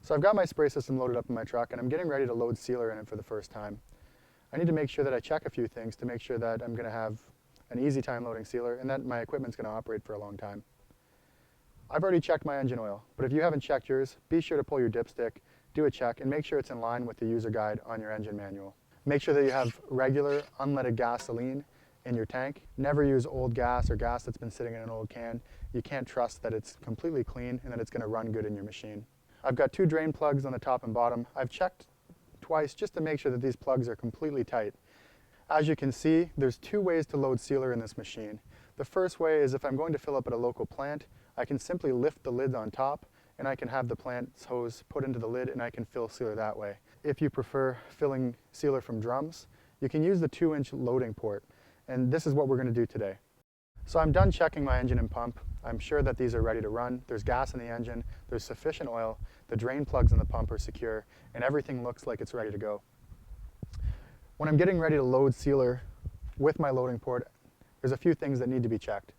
So I've got my spray system loaded up in my truck and I'm getting ready to load sealer in it for the first time. I need to make sure that I check a few things to make sure that I'm going to have an easy time loading sealer and that my equipment's going to operate for a long time. I've already checked my engine oil, but if you haven't checked yours, be sure to pull your dipstick, do a check, and make sure it's in line with the user guide on your engine manual. Make sure that you have regular, unleaded gasoline in your tank. Never use old gas or gas that's been sitting in an old can. You can't trust that it's completely clean and that it's going to run good in your machine. I've got 2 drain plugs on the top and bottom. I've checked twice just to make sure that these plugs are completely tight. As you can see, there's 2 ways to load sealer in this machine. The first way is if I'm going to fill up at a local plant, I can simply lift the lid on top and I can have the plant's hose put into the lid and I can fill sealer that way. If you prefer filling sealer from drums, you can use the 2-inch loading port, and this is what we're going to do today. So I'm done checking my engine and pump. I'm sure that these are ready to run. There's gas in the engine, there's sufficient oil, the drain plugs in the pump are secure, and everything looks like it's ready to go. When I'm getting ready to load sealer with my loading port, there's a few things that need to be checked.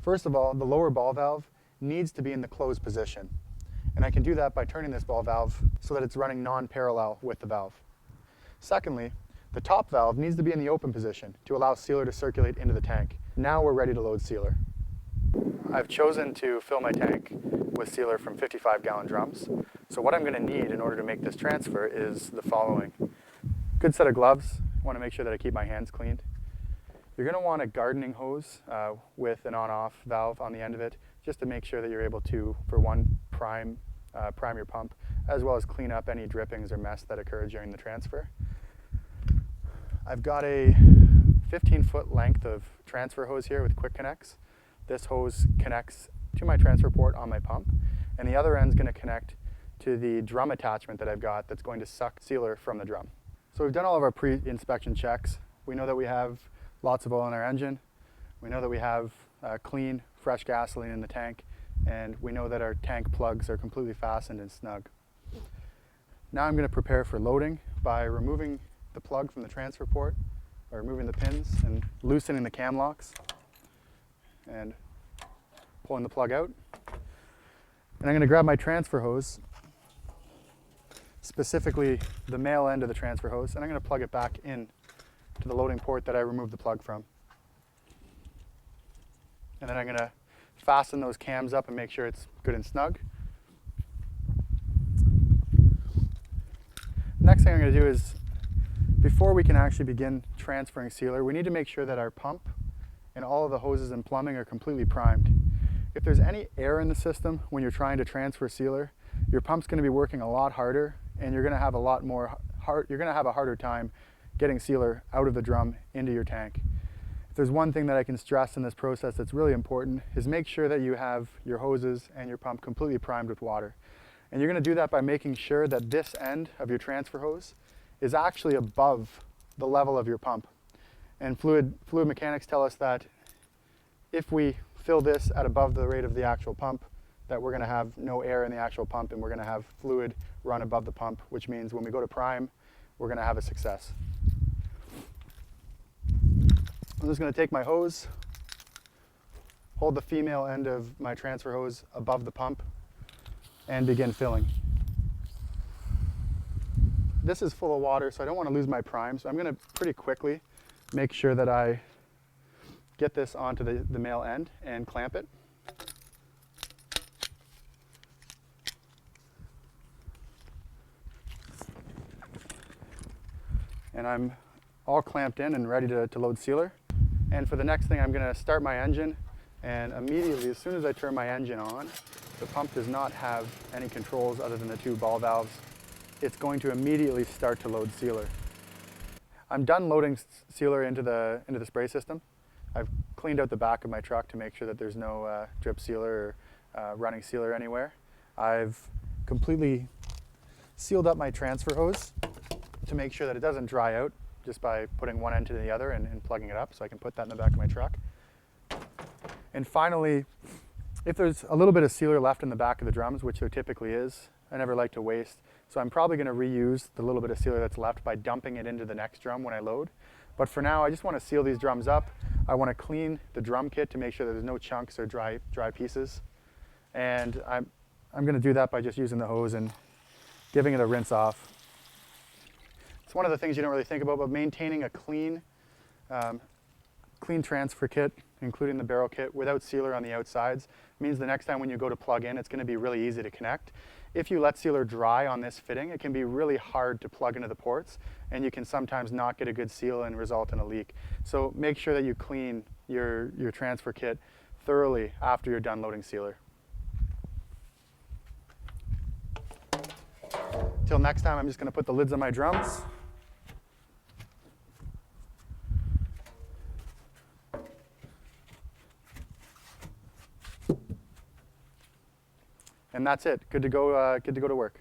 First of all, the lower ball valve needs to be in the closed position. And I can do that by turning this ball valve so that it's running non-parallel with the valve. Secondly, the top valve needs to be in the open position to allow sealer to circulate into the tank. Now we're ready to load sealer. I've chosen to fill my tank with sealer from 55-gallon drums. So what I'm going to need in order to make this transfer is the following. Good set of gloves. I want to make sure that I keep my hands cleaned. You're going to want a gardening hose with an on-off valve on the end of it, just to make sure that you're able to, for one, prime your pump, as well as clean up any drippings or mess that occur during the transfer. I've got a 15-foot length of transfer hose here with quick connects. This hose connects to my transfer port on my pump, and the other end's going to connect to the drum attachment that I've got that's going to suck sealer from the drum. So we've done all of our pre-inspection checks. We know that we have lots of oil in our engine. We know that we have clean, fresh gasoline in the tank, and we know that our tank plugs are completely fastened and snug. Now I'm going to prepare for loading by removing the plug from the transfer port, by removing the pins and loosening the cam locks and pulling the plug out. And I'm going to grab my transfer hose, specifically the male end of the transfer hose, and I'm going to plug it back in to the loading port that I removed the plug from. And then I'm going to fasten those cams up and make sure it's good and snug. Next thing I'm going to do is, before we can actually begin transferring sealer, we need to make sure that our pump and all of the hoses and plumbing are completely primed. If there's any air in the system when you're trying to transfer sealer, your pump's going to be working a lot harder, and you're going to have a harder time getting sealer out of the drum into your tank. If there's one thing that I can stress in this process that's really important, is make sure that you have your hoses and your pump completely primed with water. And you're going to do that by making sure that this end of your transfer hose is actually above the level of your pump. And fluid mechanics tell us that if we fill this at above the rate of the actual pump, that we're going to have no air in the actual pump and we're going to have fluid run above the pump, which means when we go to prime, we're going to have a success. I'm just going to take my hose, hold the female end of my transfer hose above the pump, and begin filling. This is full of water, so I don't want to lose my prime, so I'm going to pretty quickly make sure that I get this onto the male end and clamp it. And I'm all clamped in and ready to load sealer. And for the next thing, I'm going to start my engine, and immediately, as soon as I turn my engine on, the pump does not have any controls other than the 2 ball valves. It's going to immediately start to load sealer. I'm done loading sealer into the spray system. I've cleaned out the back of my truck to make sure that there's no drip sealer or running sealer anywhere. I've completely sealed up my transfer hose to make sure that it doesn't dry out just by putting one end to the other and plugging it up, so I can put that in the back of my truck. And finally, if there's a little bit of sealer left in the back of the drums, which there typically is, I never like to waste, so I'm probably going to reuse the little bit of sealer that's left by dumping it into the next drum when I load. But for now, I just want to seal these drums up. I want to clean the drum kit to make sure that there's no chunks or dry pieces. And I'm going to do that by just using the hose and giving it a rinse off. It's one of the things you don't really think about, but maintaining a clean transfer kit, including the barrel kit, without sealer on the outsides, means the next time when you go to plug in, it's going to be really easy to connect. If you let sealer dry on this fitting, it can be really hard to plug into the ports, and you can sometimes not get a good seal and result in a leak. So make sure that you clean your transfer kit thoroughly after you're done loading sealer. Till next time, I'm just going to put the lids on my drums. And that's it. Good to go to work.